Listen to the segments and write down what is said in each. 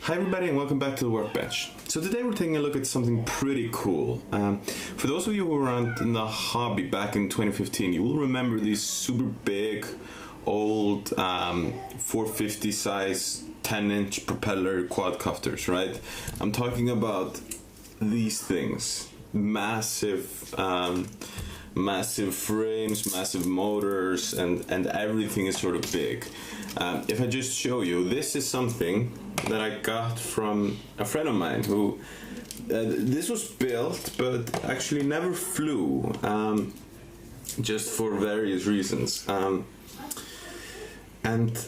Hi everybody and welcome back to the Workbench. So today we're taking a look at something pretty cool. For those of you who were around in the hobby back in 2015, you will remember these super big, old 450 size 10-inch propeller quadcopters, right? I'm talking about these things. Massive massive frames, massive motors, and everything is sort of big. If I just show you, this is something that I got from a friend of mine who this was built but actually never flew, just for various reasons, and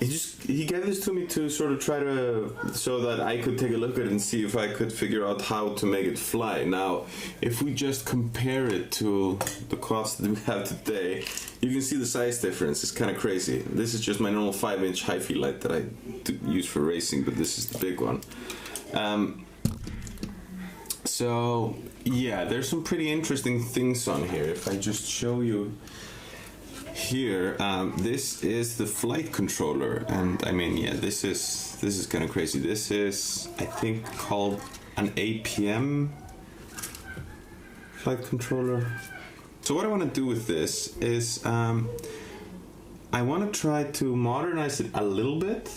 he gave this to me to sort of try to, so that I could take a look at it and see if I could figure out how to make it fly. Now, if we just compare it to the quads that we have today, you can see the size difference. It's kind of crazy. This is just my normal 5-inch hi-fi light that I use for racing, but this is the big one. So yeah, there's some pretty interesting things on here. If I just show you here, this is the flight controller, and I mean, yeah, this is kind of crazy. This is, I think, called an APM flight controller. So what I want to do with this is I want to try to modernize it a little bit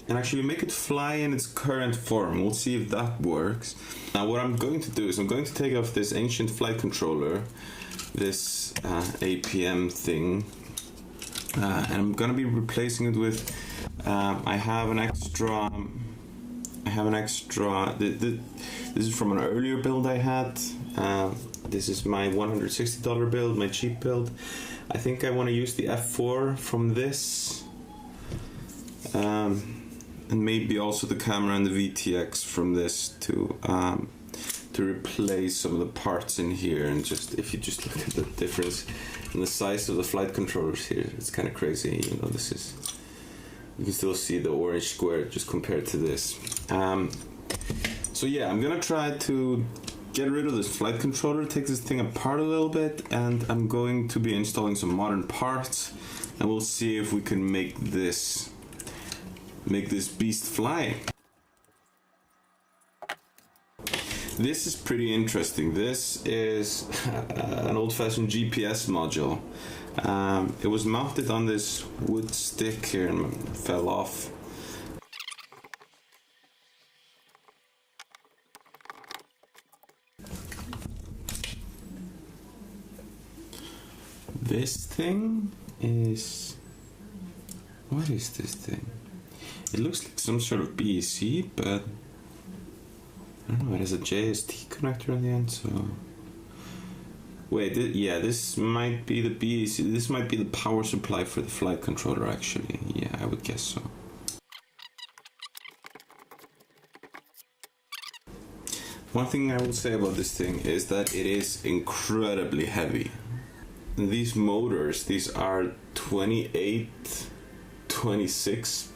and actually make it fly in its current form. We'll see if that works. Now what I'm going to do is I'm going to take off this ancient flight controller, this APM thing, and I'm gonna be replacing it with I have an extra this is from an earlier build I had. This is my $160 build, my cheap build. I think I want to use the F4 from this, and maybe also the camera and the VTX from this to replace some of the parts in here. And just, if you just look at the difference in the size of the flight controllers here, it's kind of crazy. Even though this is, you can still see the orange square just compared to this. So yeah, I'm gonna try to get rid of this flight controller, take this thing apart a little bit, and I'm going to be installing some modern parts, and we'll see if we can make this beast fly. This is pretty interesting. This is an old-fashioned GPS module. It was mounted on this wood stick here and fell off. This thing is... what is this thing? It looks like some sort of BEC, but I don't know, it has a JST connector on the end, so... wait, yeah, this might be the BEC, this might be the power supply for the flight controller, actually. Yeah, I would guess so. One thing I will say about this thing is that it is incredibly heavy. These motors, these are 26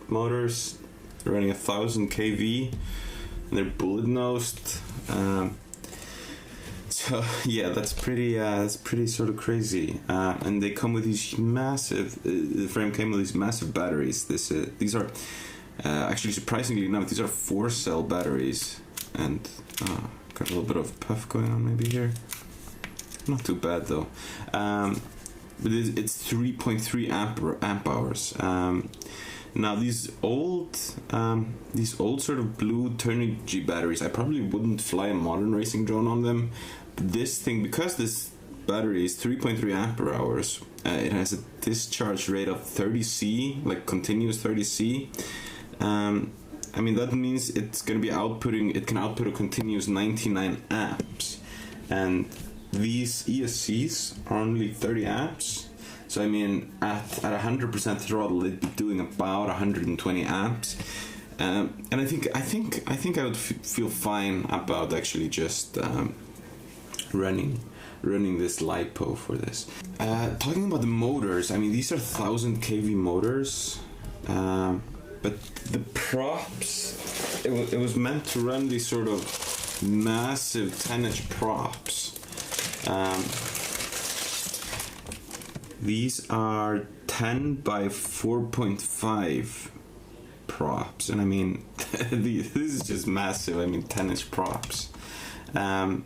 motors. They're running 1000 kV, and they're bullet nosed. So yeah, that's pretty sort of crazy. And they come with these massive. The frame came with these massive batteries. These are actually, surprisingly enough, these are 4-cell batteries, and got a little bit of puff going on maybe here. Not too bad though. But it's 3.3 amp hours. Now these old sort of blue Turnigy batteries, I probably wouldn't fly a modern racing drone on them. But this thing, because this battery is 3.3 amp hours, it has a discharge rate of 30C, like continuous 30C. I mean, that means it's going to be it can output a continuous 99 amps, and these ESCs are only 30 amps. So I mean, at 100% throttle, it'd be doing about 120 amps. And I think I would feel fine about actually just running this LiPo for this. Talking about the motors, I mean, these are 1000 kV motors, but the props, it was meant to run these sort of massive 10-inch props. These are 10 by 4.5 props, and I mean, this is just massive. I mean, 10-inch props. Now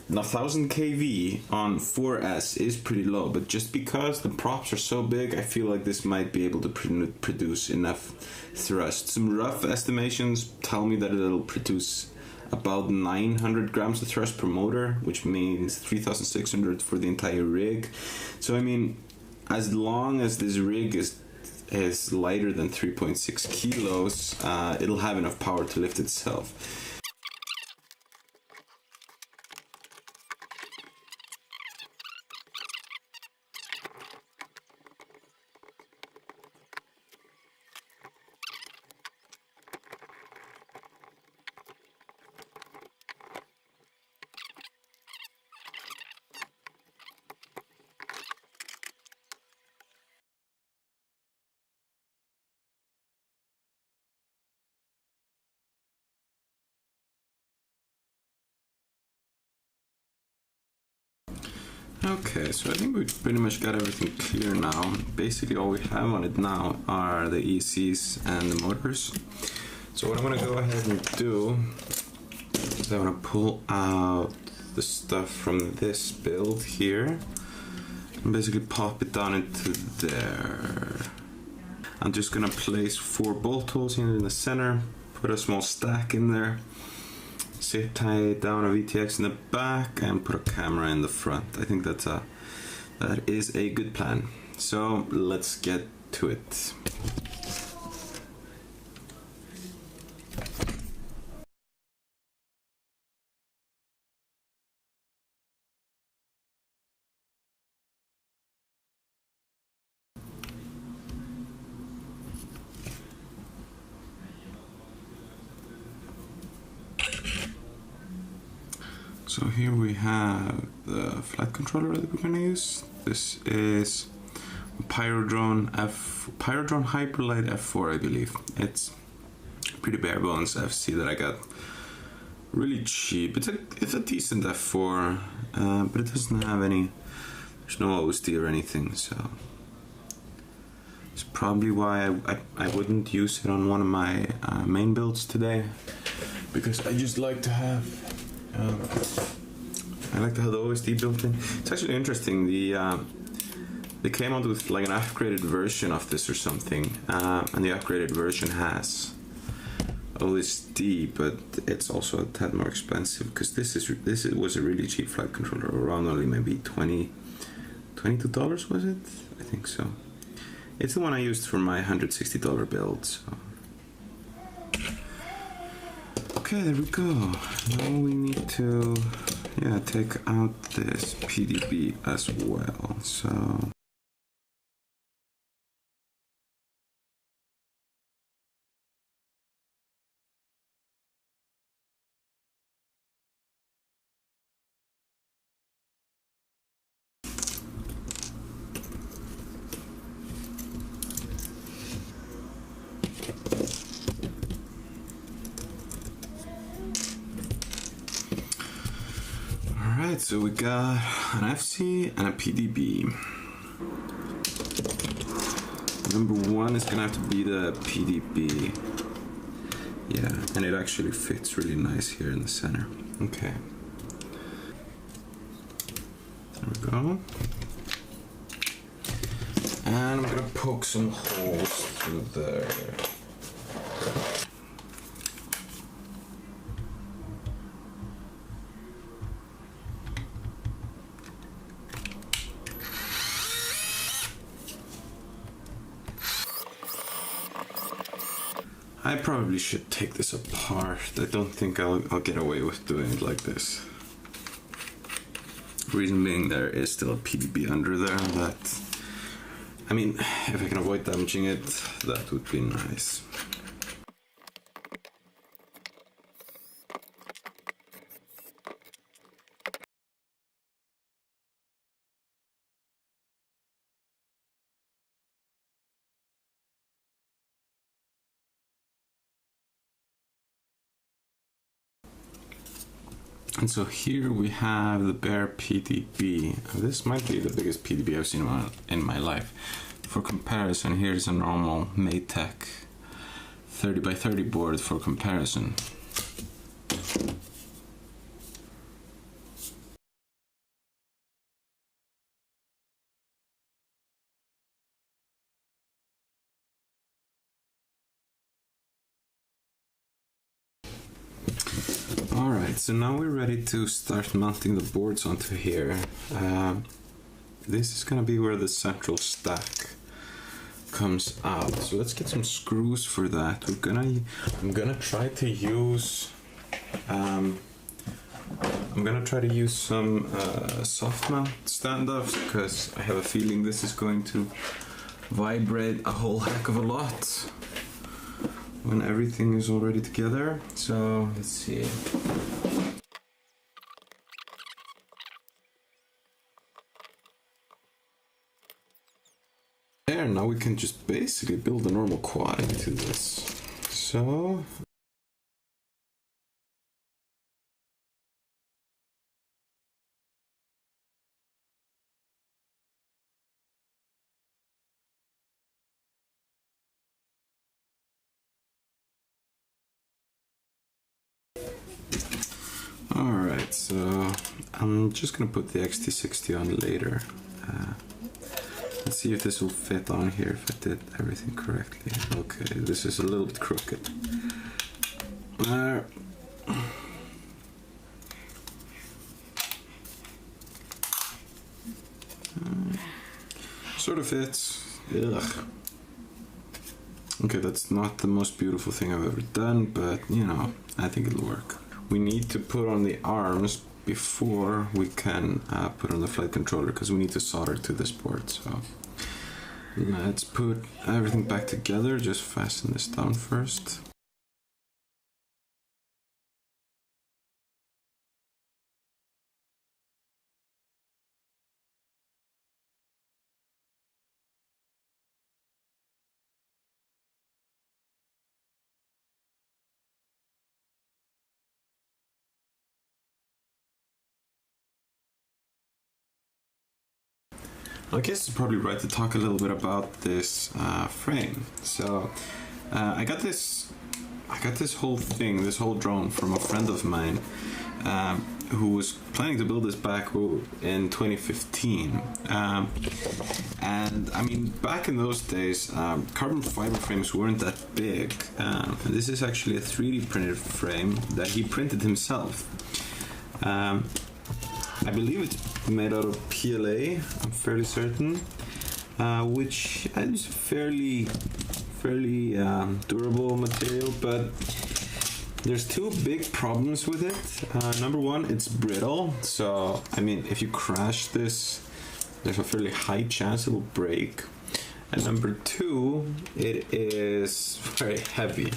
1000 kV on 4S is pretty low, but just because the props are so big, I feel like this might be able to produce enough thrust. Some rough estimations tell me that it'll produce about 900 grams of thrust per motor, which means 3600 for the entire rig. So I mean, as long as this rig is lighter than 3.6 kilos, it'll have enough power to lift itself. Okay, so I think we've pretty much got everything clear now. Basically all we have on it now are the ECs and the motors. So what I'm going to go ahead and do is I'm going to pull out the stuff from this build here and basically pop it down into there. I'm just going to place 4 bolt holes in the center, put a small stack in there, zip tie down a VTX in the back, and put a camera in the front. I think that is a good plan. So let's get to it. So here we have the flight controller that we're going to use. This is Pyrodrone Hyperlight F4, I believe. It's pretty bare bones FC that I got really cheap. It's a decent F4, but it doesn't have any. There's no OSD or anything, so it's probably why I wouldn't use it on one of my main builds today, because I just like to have. I like to have the OSD built in. It's actually interesting. They came out with like an upgraded version of this or something, and the upgraded version has OSD, but it's also a tad more expensive because this was a really cheap flight controller, around only maybe $22 was it? I think so. It's the one I used for my $160 build. So. Okay, there we go. Now we need to take out this PDB as well. So so we got an FC and a PDB. Number 1 is gonna have to be the PDB. Yeah, and it actually fits really nice here in the center. Okay. There we go. And I'm gonna poke some holes through there. I probably should take this apart. I don't think I'll get away with doing it like this. Reason being, there is still a PDB under there that, I mean, if I can avoid damaging it, that would be nice. And so here we have the bare PDB. This might be the biggest PDB I've seen in my life. For comparison, here's a normal Maytag 30 by 30 board for comparison. Alright, so now we're ready to start mounting the boards onto here. This is gonna be where the central stack comes out. So let's get some screws for that. I'm gonna try to use some soft mount standoffs, because I have a feeling this is going to vibrate a whole heck of a lot when everything is already together. So let's see. There, now we can just basically build a normal quad into this. So alright, so I'm just gonna put the XT60 on later. Let's see if this will fit on here, if I did everything correctly. Okay, this is a little bit crooked. Sort of fits. Ugh. Okay, that's not the most beautiful thing I've ever done, but you know, I think it'll work. We need to put on the arms before we can put on the flight controller, because we need to solder to this board. So let's put everything back together. Just fasten this down first. I guess it's probably right to talk a little bit about this frame. So I got this whole thing, this whole drone from a friend of mine who was planning to build this back in 2015. And I mean, back in those days, carbon fiber frames weren't that big. This is actually a 3D printed frame that he printed himself. I believe it's made out of PLA, I'm fairly certain, which is fairly durable material, but there's two big problems with it. Number one, it's brittle, so I mean, if you crash this, there's a fairly high chance it will break. And number two, it is very heavy.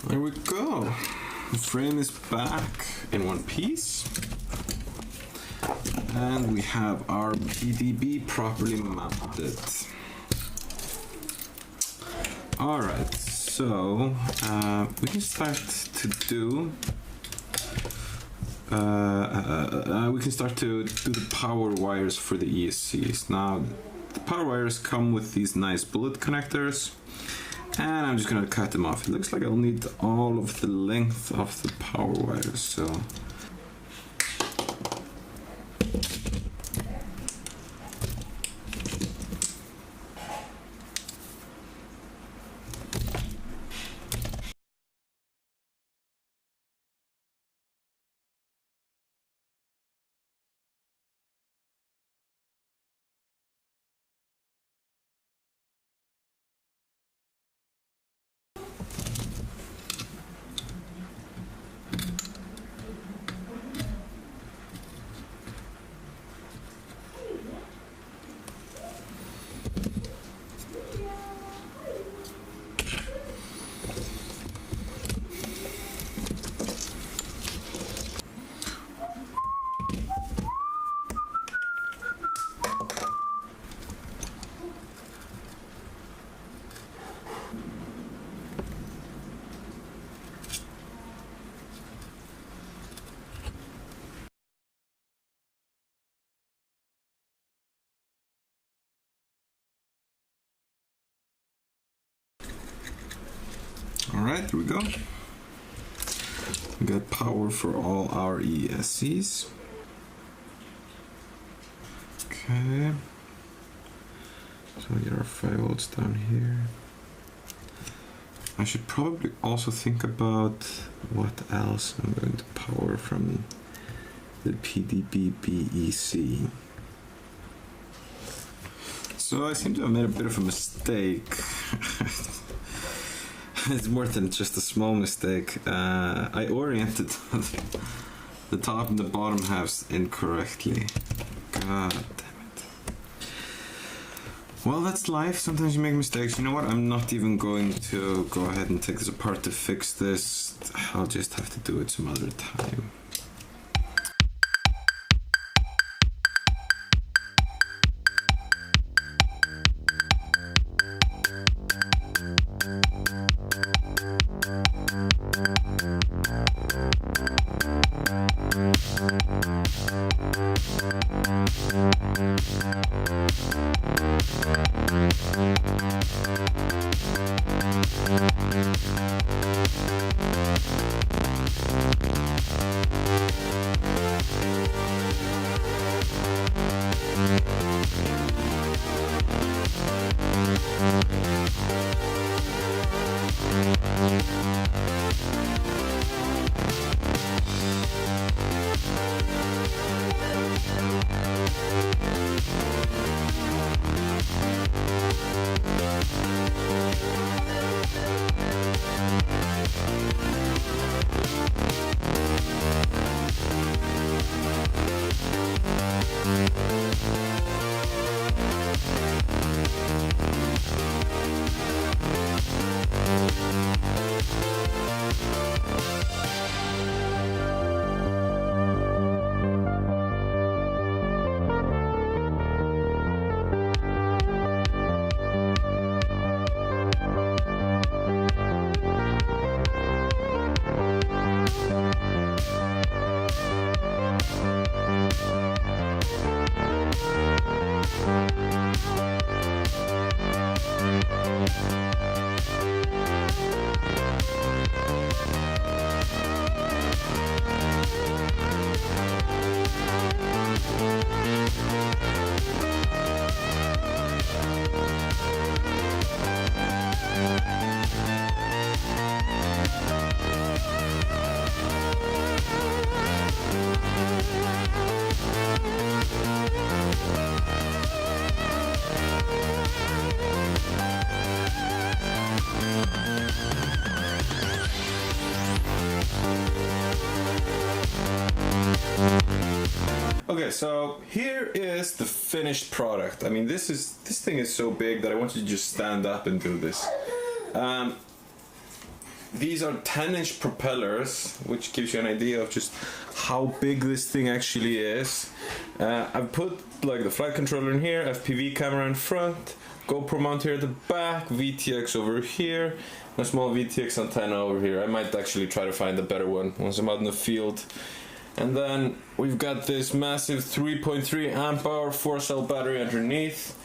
There we go. The frame is back in one piece. And we have our PDB properly mounted. Alright, so we can start to do the power wires for the ESCs. Now, the power wires come with these nice bullet connectors. And I'm just gonna cut them off. It looks like I'll need all of the length of the power wires, so. Alright, here we go. We got power for all our ESCs. Okay. So we get our 5 volts down here. I should probably also think about what else I'm going to power from the PDB-BEC. So I seem to have made a bit of a mistake. It's more than just a small mistake. I oriented the top and the bottom halves incorrectly. God damn it. Well, that's life. Sometimes you make mistakes. You know what? I'm not even going to go ahead and take this apart to fix this. I'll just have to do it some other time. Okay, so here is the finished product. I mean, this thing is so big that I want you to just stand up and do this. These are 10-inch propellers, which gives you an idea of just how big this thing actually is. I've put like the flight controller in here, FPV camera in front, GoPro mount here at the back, VTX over here, and a small VTX antenna over here. I might actually try to find a better one once I'm out in the field. And then we've got this massive 3.3 amp hour 4-cell battery underneath.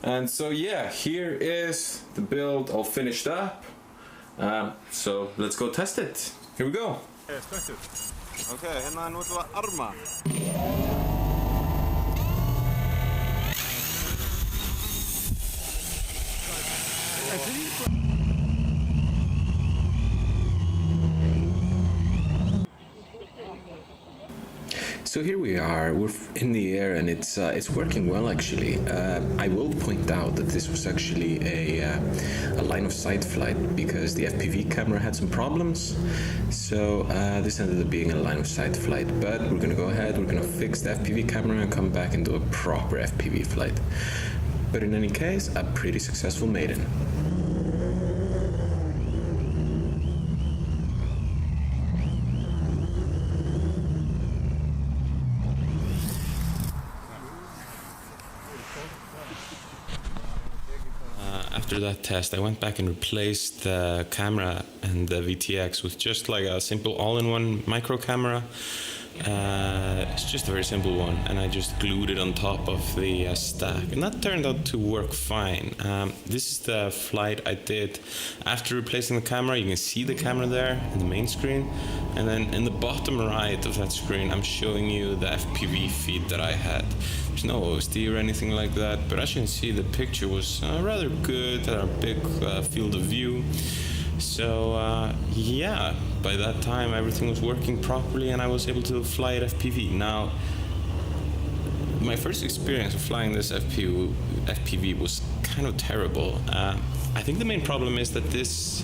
And so yeah, here is the build all finished up. So let's go test it. Here we go. Okay, hérna notum við arma. So here we are, we're in the air and it's working well actually. I will point out that this was actually a line of sight flight because the FPV camera had some problems. So this ended up being a line of sight flight, but we're gonna go ahead, we're gonna fix the FPV camera and come back and do a proper FPV flight. But in any case, a pretty successful maiden. After that test, I went back and replaced the camera and the VTX with just like a simple all-in-one micro camera. It's just a very simple one, and I just glued it on top of the stack, and that turned out to work fine. This is the flight I did after replacing the camera. You can see the camera there in the main screen, and then in the bottom right of that screen I'm showing you the FPV feed that I had. There's no OSD or anything like that, but as you can see the picture was rather good, had a big field of view. So yeah, by that time everything was working properly and I was able to fly at FPV. Now, my first experience of flying this FPV was kind of terrible. I think the main problem is that this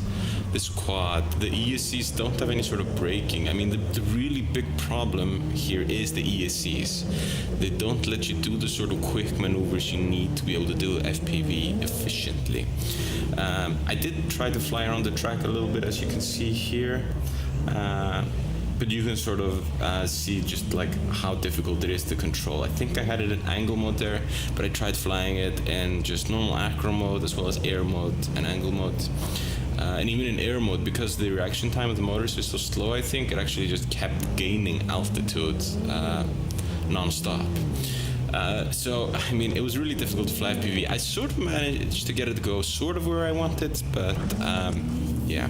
quad, the ESCs don't have any sort of braking. I mean, the really big problem here is the ESCs. They don't let you do the sort of quick maneuvers you need to be able to do FPV efficiently. I did try to fly around the track a little bit, as you can see here. But you can sort of see just like how difficult it is to control. I think I had it in angle mode there, but I tried flying it in just normal acro mode as well as air mode and angle mode. And even in air mode, because the reaction time of the motors is so slow, I think it actually just kept gaining altitude non-stop. So, I mean, it was really difficult to fly FPV. I sort of managed to get it to go sort of where I wanted, but yeah.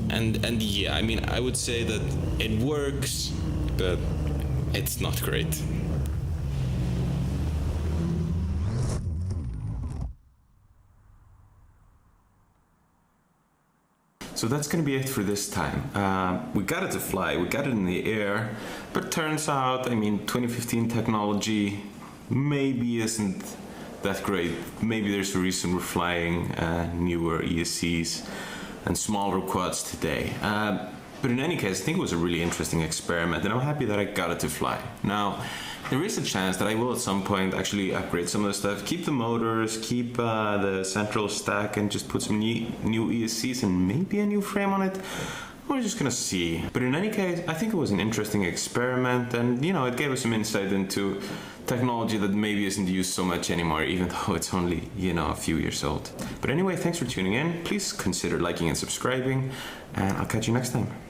And yeah, I mean, I would say that it works, but it's not great. So that's going to be it for this time. We got it to fly, we got it in the air, but turns out, I mean, 2015 technology maybe isn't that great. Maybe there's a reason we're flying newer ESCs and smaller quads today. But in any case, I think it was a really interesting experiment, and I'm happy that I got it to fly. Now, there is a chance that I will at some point actually upgrade some of the stuff, keep the motors, keep the central stack, and just put some new ESCs and maybe a new frame on it. We're just gonna see. But in any case, I think it was an interesting experiment, and you know, it gave us some insight into technology that maybe isn't used so much anymore, even though it's only, you know, a few years old. But anyway, thanks for tuning in. Please consider liking and subscribing, and I'll catch you next time.